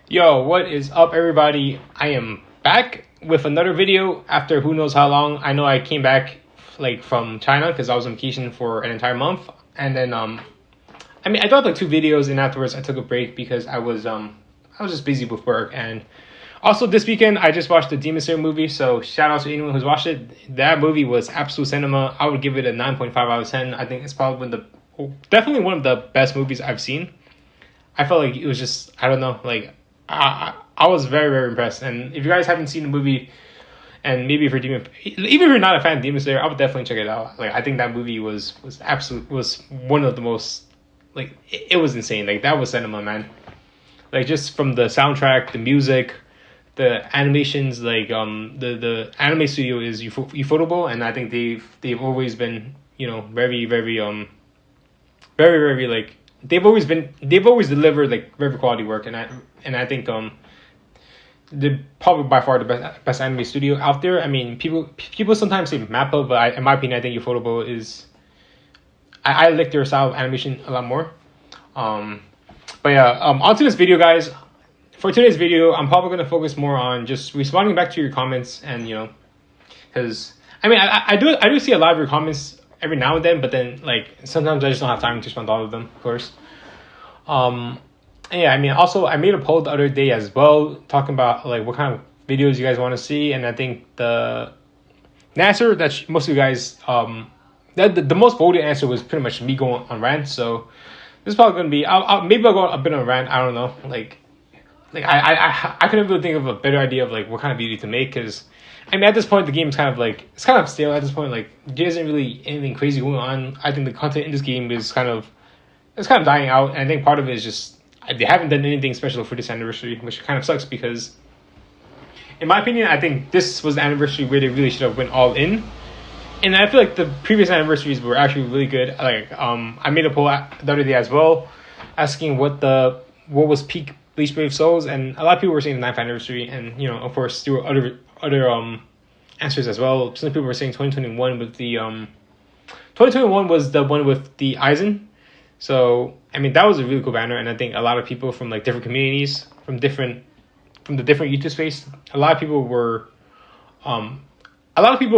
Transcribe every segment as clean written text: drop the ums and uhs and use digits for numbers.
Yo, what is up, everybody? I am back with another video after who knows how long. I know I came back from China because I was on vacation for an entire month, and then I dropped like two videos, and afterwards I took a break because I was just busy with work. And also this weekend I just watched the Demon Slayer movie, so shout out to anyone who's watched it. That movie was absolute cinema. I would give it a 9.5 out of 10. I think it's probably definitely one of the best movies I've seen. I felt like it was just, I don't know, I was very, very impressed. And if you guys haven't seen the movie, and maybe if you're even if you're not a fan of Demon Slayer, I would definitely check it out. I think that movie was one of the most, it was insane. That was cinema, man. Just from the soundtrack, the music, the animations, the anime studio is Ufotable, and I think they've always been, very, very very, very they've always delivered very quality work. And I think they're probably by far the best anime studio out there. I mean, people sometimes say Mappa, but in my opinion, I think Ufotable is, I like their style of animation a lot more. But yeah, onto this video, guys. For today's video, I'm probably going to focus more on just responding back to your comments, and because I do see a lot of your comments every now and then, but then sometimes I just don't have time to respond to all of them, of course. And yeah, also I made a poll the other day as well, talking about what kind of videos you guys want to see, and I think the answer that most of you guys the most voted answer was pretty much me going on rant. So this is probably gonna be, maybe I'll go a bit on a rant. I don't know, I couldn't really think of a better idea of what kind of video to make, because at this point the game's kind of it's kind of stale at this point. There isn't really anything crazy going on. I think the content in this game is kind of dying out, and I think part of it is just they haven't done anything special for this anniversary, which kind of sucks, because in my opinion, I think this was the anniversary where they really should have went all in. And I feel like the previous anniversaries were actually really good. I made a poll the other day as well, asking what was peak Bleach Brave Souls, and a lot of people were saying the 9th anniversary, and of course there were other answers as well. Some people were saying 2021 with the 2021 was the one with the Aizen. So that was a really cool banner, and I think a lot of people from different communities, from the different YouTube space, a lot of people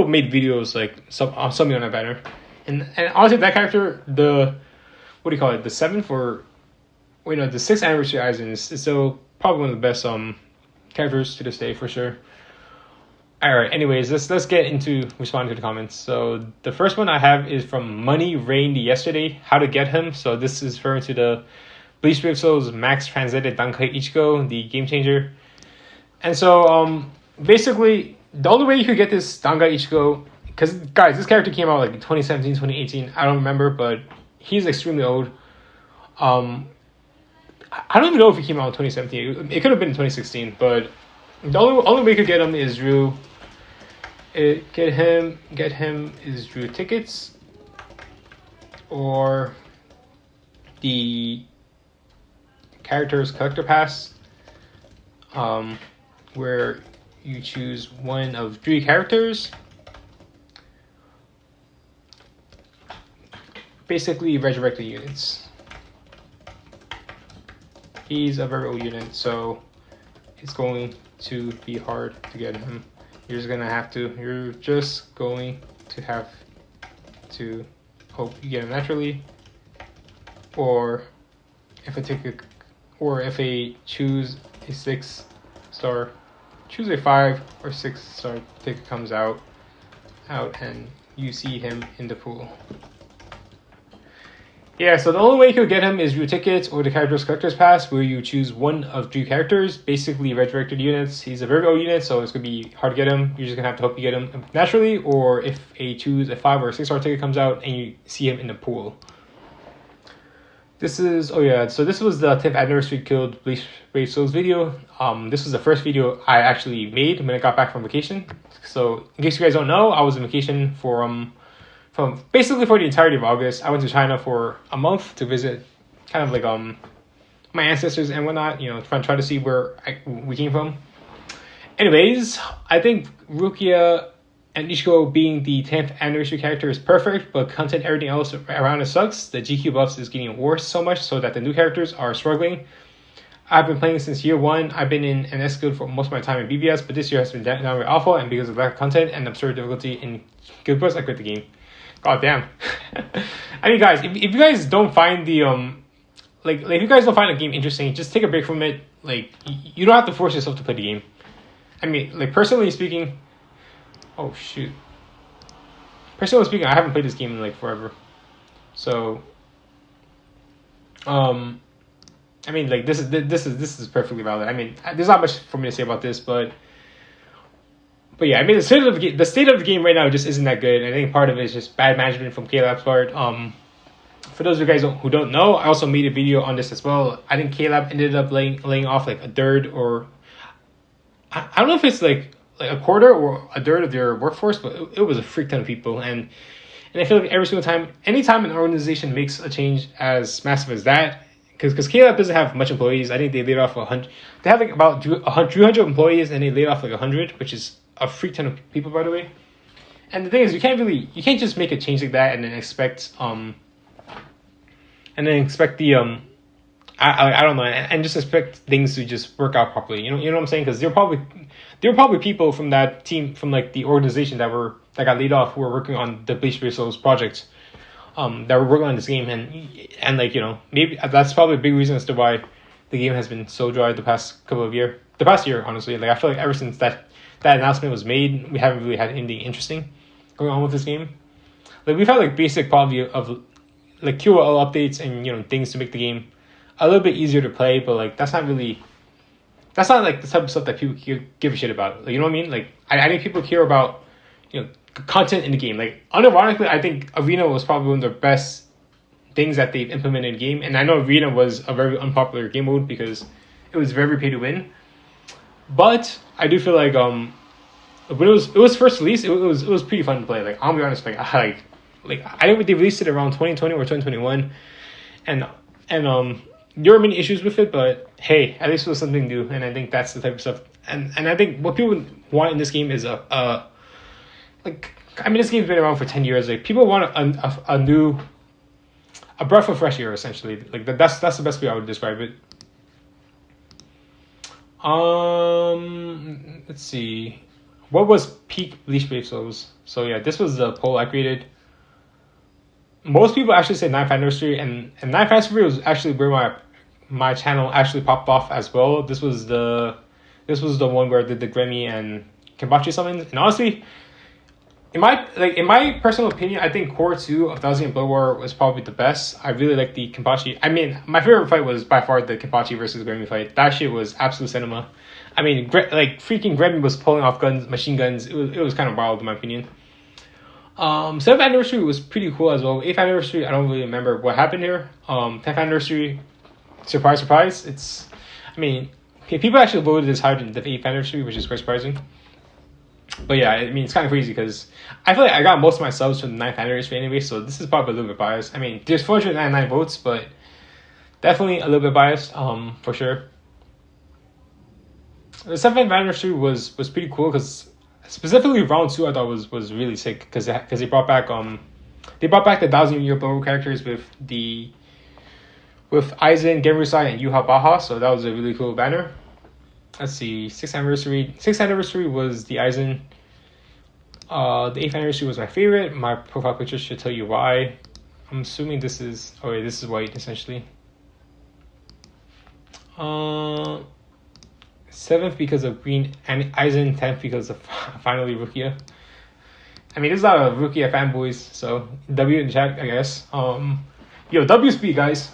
made videos something on that banner, and honestly that character, the the 7th or the 6th anniversary Aizen is still probably one of the best characters to this day, for sure. Alright, anyways, let's get into responding to the comments. So the first one I have is from Money Rained Yesterday, how to get him. So this is referring to the Bleach Brave Souls Max Translated Dankai Ichigo, the game changer. And so basically the only way you could get this Dankai Ichigo, because guys, this character came out 2017, 2018, I don't remember, but he's extremely old. I don't even know if he came out in 2017. It could have been in 2016, but the only way you could get him is through get him is through tickets, or the characters collector pass, where you choose one of 3 characters, basically resurrected units. He's a very old unit, so it's going to be hard to get him. You're just going to have to hope you get him naturally, or if a choose a 6-star, choose a 5 or 6-star ticket comes out and you see him in the pool. Yeah, so the only way you could get him is through tickets or the character's collector's pass, where you choose one of 3 characters, basically resurrected units. He's a very old unit, so it's going to be hard to get him. You're just going to have to hope you get him naturally, or if choose a 5 or 6-star ticket comes out and you see him in the pool. This was the 10th anniversary killed Bleach Brave Souls video. This was the first video I actually made when I got back from vacation. So in case you guys don't know, I was on vacation from basically for the entirety of August. I went to China for a month to visit kind of my ancestors and whatnot, try to see where we came from. Anyways, I think Rukia and Ichigo being the 10th anniversary character is perfect, but content, everything else around it sucks. The GQ buffs is getting worse so much so that the new characters are struggling. I've been playing since year one. I've been in an S guild for most of my time in BBS, but this year has been downright awful, and because of lack of content and absurd difficulty in Guild Wars, I quit the game. God damn. I mean, guys, if you guys don't find the like if you guys don't find a game interesting, just take a break from it. Like you don't have to force yourself to play the game. I mean, like personally speaking, oh shoot. Personally speaking, I haven't played this game in like forever, so I mean, like this is perfectly valid. I mean, there's not much for me to say about this, but yeah, I mean, the state of the game right now just isn't that good. And I think part of it is just bad management from K-Lab's part. For those of you guys who don't know, I also made a video on this as well. I think K-Lab ended up laying off like a third, or I don't know if it's like a quarter or a third of their workforce, but it was a freak ton of people. And I feel like every single time, anytime an organization makes a change as massive as that, because K-Lab doesn't have much employees. I think they laid off 100. They have like about 300 employees, and they laid off like 100, which is a freak ton of people, by the way. And the thing is, you can't just make a change like that and then expect the I don't know, and just expect things to just work out properly. You know what I'm saying? Because there were probably people from that team, from like the organization that got laid off, who were working on the Bleach project, that were working on this game, and like, you know, maybe that's probably a big reason as to why the game has been so dry the past year, honestly. Like I feel like ever since that announcement was made, we haven't really had anything interesting going on with this game. Like we've had like basic quality of like QOL updates and, you know, things to make the game a little bit easier to play, but like that's not like the type of stuff that people give a shit about. Like, you know what I mean? Like I think people care about, you know, content in the game. Like unironically, I think Arena was probably one of the best things that they've implemented in the game. And I know Arena was a very unpopular game mode because it was very pay to win. But I do feel like when it was first released, it was pretty fun to play. Like I'll be honest, like I think they released it around 2020 or 2021, and there were many issues with it, but hey, at least it was something new, and I think that's the type of stuff. And I think what people want in this game is this game's been around for 10 years. Like people want a breath of fresh air, essentially. Like that's the best way I would describe it. Let's see. What was peak Bleach episodes? So yeah, this was the poll I created. Most people actually say 9th anniversary, and 9th anniversary was actually where my channel actually popped off as well. This was the one where I did the Grammy and Kenpachi summons. And honestly, in my personal opinion, I think Core 2 of Thousand Blood War was probably the best. I really like the Kenpachi. I mean, my favorite fight was by far the Kenpachi versus Grammy fight. That shit was absolute cinema. I mean, like freaking Grammy was pulling off machine guns. It was kind of wild in my opinion. 7th anniversary was pretty cool as well. 8th anniversary, I don't really remember what happened here. 10th anniversary, surprise, people actually voted this higher than the 8th anniversary, which is quite surprising. But yeah, I mean, it's kind of crazy because I feel like I got most of my subs from the 9th anniversary anyway, so this is probably a little bit biased. I mean, there's 499 votes, but definitely a little bit biased, for sure. The 7th anniversary was pretty cool because specifically round 2 I thought was really sick because they brought back the 1,000-year Blood characters with Aizen, Genryusai, and Yuha Baha, so that was a really cool banner. Let's see, 6th anniversary. 6th anniversary was the Aizen. The 8th anniversary was my favorite. My profile picture should tell you why. I'm assuming this is white essentially. 7th because of green, and Aizen. 10th because of finally Rukia. I mean, this is not a Rukia fanboys, so W in chat, I guess. W speed, guys.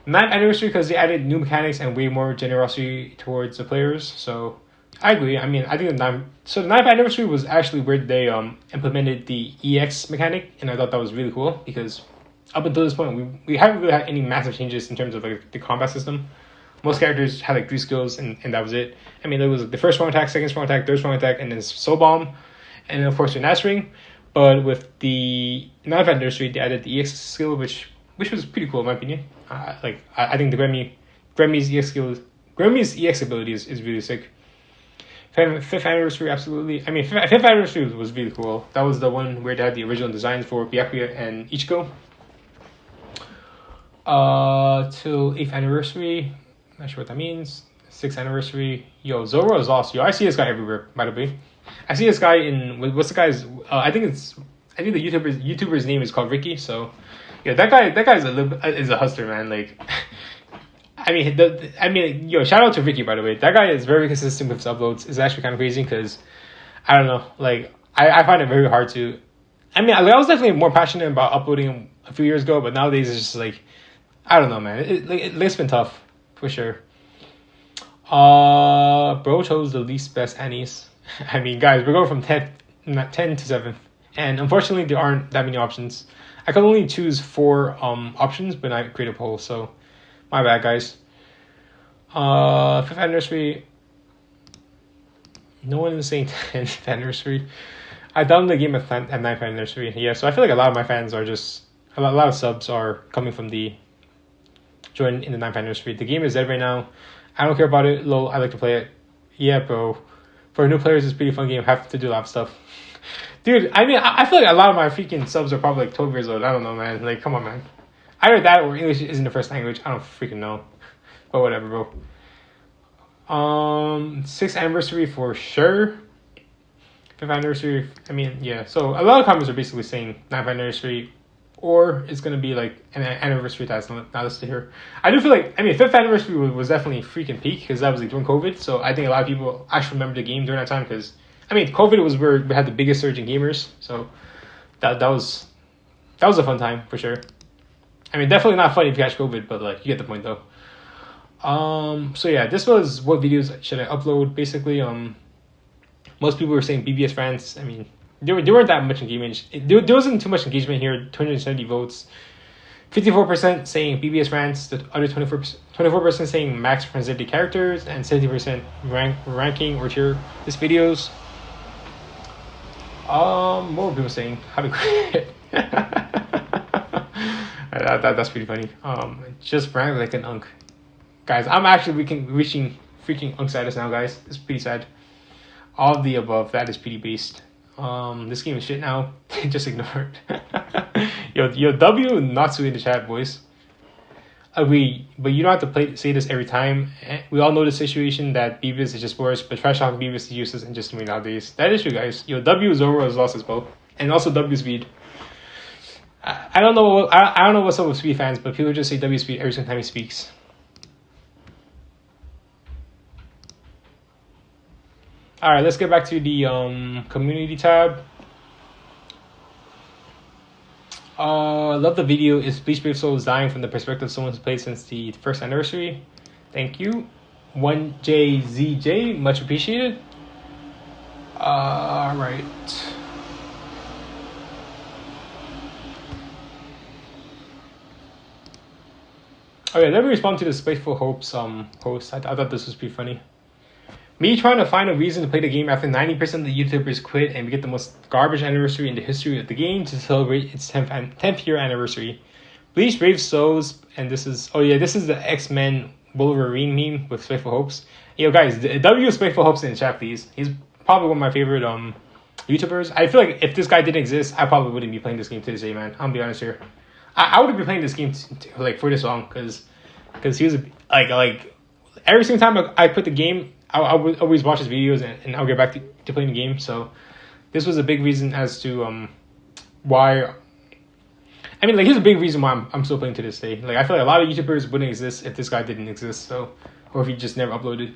9th anniversary because they added new mechanics and way more generosity towards the players. So I agree. I mean, I think the 9th anniversary was actually where they implemented the EX mechanic, and I thought that was really cool because up until this point we haven't really had any massive changes in terms of like the combat system. Most characters had like 3 skills and that was it. I mean, there was the first strong attack, second strong attack, third strong attack, and then soul bomb, and then of course your Nats ring. But with the 9th anniversary, they added the EX skill, which was pretty cool in my opinion. I think the Grammy's EX ability is really sick. 5th anniversary, absolutely. I mean, 5th anniversary was really cool. That was the one where they had the original designs for Byakuya and Ichigo. Till 8th anniversary. Not sure what that means. 6th anniversary. Yo, Zoro is lost. Yo, I see this guy everywhere, by the way. I see this guy in, what's the guy's, I think the YouTuber's name is called Ricky, so, yeah, that guy's is a hustler, man, like, yo, shout out to Ricky, by the way. That guy is very consistent with his uploads. It's actually kind of crazy, because, I don't know, like, I find it very hard to, I was definitely more passionate about uploading a few years ago, but nowadays it's just like, I don't know, man, it's been tough, for sure. Bro chose the least best Annies. I mean, guys, we're going from 10 to 7th, and unfortunately, there aren't that many options. I could only choose 4 options, but I create a poll, so my bad, guys. 5th anniversary. No one is saying 10th anniversary. I downloaded the game at 9th anniversary. Yeah, so I feel like a lot of my fans are just a lot of subs are coming from the join in the 9th anniversary. The game is dead right now. I don't care about it. Lol, I like to play it. Yeah, bro. For new players, it's a pretty fun game. Have to do a lot of stuff. Dude, I mean, I feel like a lot of my freaking subs are probably like 12 years old. I don't know, man. Like, come on, man. Either that or English isn't the first language. I don't freaking know. But whatever, bro. 6th anniversary for sure. 5th anniversary. I mean, yeah. So a lot of comments are basically saying 9th anniversary, or it's gonna be like an anniversary that's not listed here. I do feel like, 5th anniversary was definitely freaking peak, because that was like during COVID. So I think a lot of people actually remember the game during that time, because COVID was where we had the biggest surge in gamers. So that was a fun time for sure. Definitely not funny if you catch COVID, but like, you get the point though. So yeah, this was what videos should I upload. Basically, most people were saying BBS rants. There weren't that much engagement. There wasn't too much engagement here. 270 votes. 54% saying BBS rants. The other 24% saying max presented characters, and 70% ranking or tier this videos. What were people saying? How to quit? That's pretty funny. Just rank like an unk. Guys, I'm actually reaching freaking unk status now, guys. It's pretty sad. All of the above, that is pretty based. This game is shit now. Just ignore it. Yo, W Natsu in the chat, boys. Agree, but you don't have to say this every time. We all know the situation that Beavis is just worse, but trash talking Beavis is useless and just doing nowadays. That is true, guys. Yo, W Zoro has lost his bow, and also W Speed. I don't know. I don't know what's up with Speed fans, but people just say W Speed every single time he speaks. All right, let's get back to the community tab. Love the video. Is Bleach Brave Souls dying from the perspective of someone who's played since the 1st anniversary? Thank you. 1JZJ, much appreciated. All right. Okay, let me respond to the Spiteful Hopes post. I thought this was pretty funny. Me trying to find a reason to play the game after 90% of the YouTubers quit, and we get the most garbage anniversary in the history of the game to celebrate its 10th year anniversary. Bleach Brave Souls, and this is the X-Men Wolverine meme with Spiteful Hopes. Yo guys, W Spiteful Hopes in the chat, please. He's probably one of my favorite YouTubers. I feel like if this guy didn't exist, I probably wouldn't be playing this game to this day, man. I'm gonna be honest here. I wouldn't be playing this game for this long, because he was like every single time I put the game, I would always watch his videos and I'll get back to playing the game. So this was a big reason as to why. Here's a big reason why I'm still playing to this day. Like, I feel like a lot of YouTubers wouldn't exist if this guy didn't exist. So, or if he just never uploaded.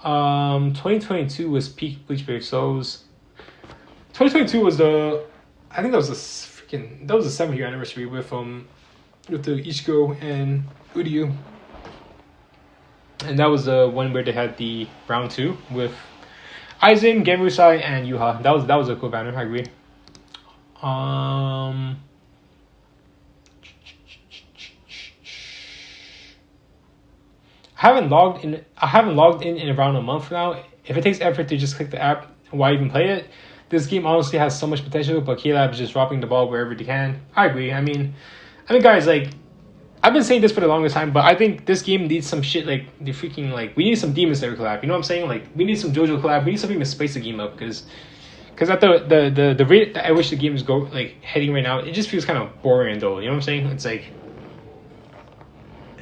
2022 was peak Bleach Brave Souls. 2022 was the 7th year anniversary with the Ichigo and Uryu. And that was the one where they had the round 2 with Aizen, Genryusai, and Yuha. That was a cool banner, I agree. I haven't logged in around a month now. If it takes effort to just click the app, why even play it? This game honestly has so much potential, but K-Lab is just dropping the ball wherever they can. I agree. Guys, like, I've been saying this for the longest time, but I think this game needs some shit like the freaking, like, we need some Demon Slayer collab. You know what I'm saying? Like, we need some JoJo collab. We need something to spice the game up, because at the rate that I wish the game is heading right now, it just feels kind of boring and dull. You know what I'm saying? It's like,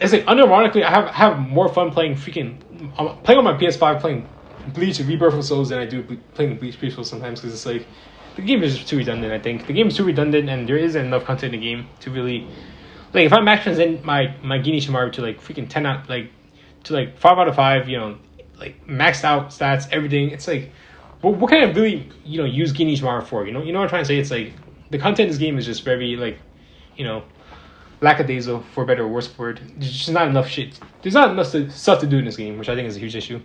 it's like unironically, I have more fun playing playing on my PS5 playing Bleach Rebirth of Souls than I do playing Bleach Peaceful sometimes, because it's like the game is just too redundant. I think the game is too redundant, and there isn't enough content in the game to really like. If I'm maxing in my Gini to like freaking 10 out, like to like 5 out of 5, you know, like maxed out stats, everything. It's like, what kind of really, you know, use Gini for? You know what I'm trying to say? It's like the content in this game is just very like, you know, lackadaisical, for better or worse word. There's just not enough shit. There's not enough stuff to do in this game, which I think is a huge issue.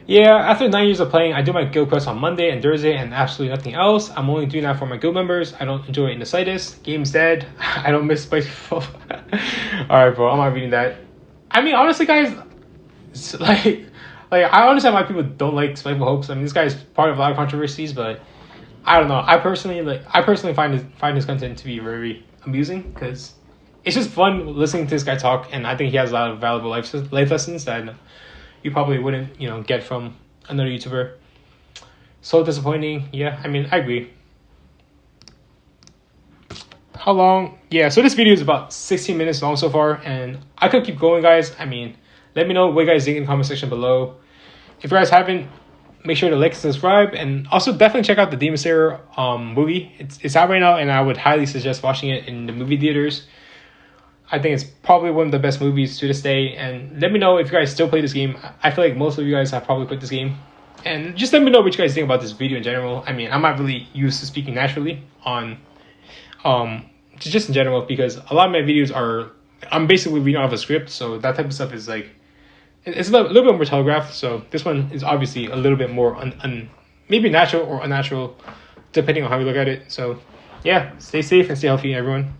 Yeah, after 9 years of playing, I do my guild quest on Monday and Thursday and absolutely nothing else. I'm only doing that for my guild members. I don't enjoy it in the slightest. Game's dead. I don't miss Spiteful. Alright, bro, I'm not reading that. I mean, honestly, guys, it's like I understand why people don't like Spiteful Hopes. I mean, this guy is part of a lot of controversies, but I don't know. I personally find his content to be very amusing, because it's just fun listening to this guy talk, and I think he has a lot of valuable life lessons that you probably wouldn't, you know, get from another YouTuber. So disappointing. Yeah, I mean, I agree. How long? Yeah, so this video is about 16 minutes long so far, and I could keep going, guys. I mean, let me know what you guys think in the comment section below. If you guys haven't, make sure to like and subscribe, and also definitely check out the Demon Slayer movie. It's out right now, and I would highly suggest watching it in the movie theaters. I think it's probably one of the best movies to this day. And let me know if you guys still play this game. I feel like most of you guys have probably played this game. And just let me know what you guys think about this video in general. I mean, I'm not really used to speaking naturally on, just in general, because a lot of my videos I'm basically reading off a script. So that type of stuff is like, it's a little bit more telegraphed. So this one is obviously a little bit more maybe natural or unnatural, depending on how you look at it. So yeah, stay safe and stay healthy, everyone.